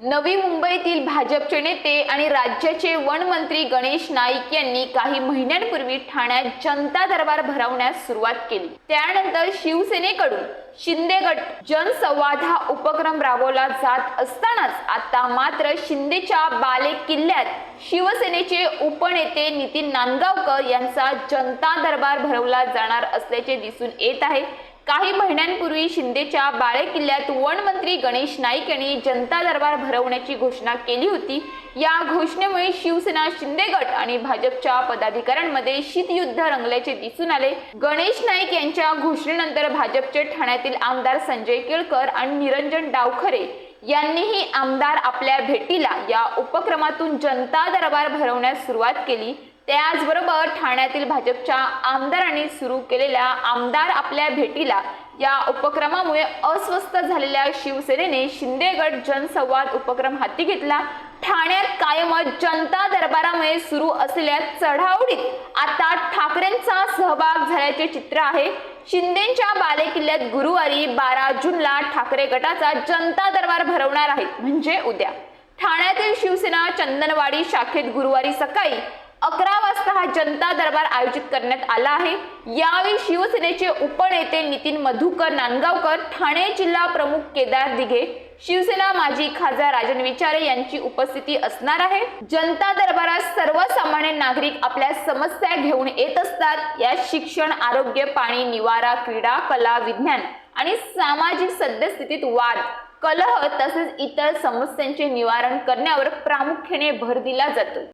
नवी मुंबईतील भाजपचे नेते आणि राज्याचे वन मंत्री गणेश नाईक यांनी काही महिन्यांपूर्वी ठाण्यात जनता दरबार भरवण्यास सुरुवात केली। त्यानंतर शिवसेनेकडून शिंदे गट जनसंवाद हा उपक्रम राबवला जात असतानाच आता मात्र शिंदेच्या बाले किल्ल्यात शिवसेनेचे उपनेते नितीन नांदगावकर यांचा जनता दरबार भरवला जाणार असल्याचे दिसून येत आहे। काही महिन्यांपूर्वी शिंदेच्या बाळे किल्ल्यात वन मंत्री गणेश नाईक यांनी जनता दरबार भरवण्याची घोषणा केली होती। या घोषणेमुळे शिवसेना शिंदे गट आणि भाजपच्या पदाधिकाऱ्यांमध्ये शीतयुद्ध रंगल्याचे दिसून आले। गणेश नाईक यांच्या घोषणेनंतर भाजपचे ठाण्यातील आमदार संजय केळकर आणि निरंजन डावखरे यांनीही आमदार आपल्या भेटीला या उपक्रमातून जनता दरबार भरवण्यास सुरुवात केली। त्याचबरोबर ठाण्यातील भाजपच्या आमदारांनी सुरू केलेल्या आमदार आपल्या भेटीला या उपक्रमामुळे अस्वस्थ झालेल्या शिवसेनेने शिंदे गट जनसंवाद उपक्रम हाती घेतला। ठाण्यात कायमच जनता दरबारामुळे सुरू असलेल्या चढाओढीत आता ठाकरेंचा सहभाग झाल्याचे चित्र आहे। शिंदेच्या बालेकिल्ल्यात गुरुवारी 12 जूनला ठाकरे गटाचा जनता दरबार भरवणार आहेत, म्हणजे उद्या। ठाण्यातील शिवसेना चंदनवाडी शाखेत गुरुवारी सकाळी 11 वाजता हा जनता दरबार आयोजित करण्यात आला आहे। यावेळी शिवसेनेचे उपनेते नितीन मधुकर नांदगावकर, ठाणे जिल्हा प्रमुख केदार दिघे, शिवसेना माजी खासदार राजन विचारे यांची उपस्थिती असणार आहे। जनता दरबारात सर्वसामान्य नागरिक आपल्या समस्या घेऊन येत असतात। या शिक्षण, आरोग्य, पाणी, निवारा, क्रीडा, कला, विज्ञान आणि सामाजिक सद्यस्थितीत वाद, कलह तसेच इतर समस्यांचे निवारण करण्यावर प्रामुख्याने भर दिला जातो।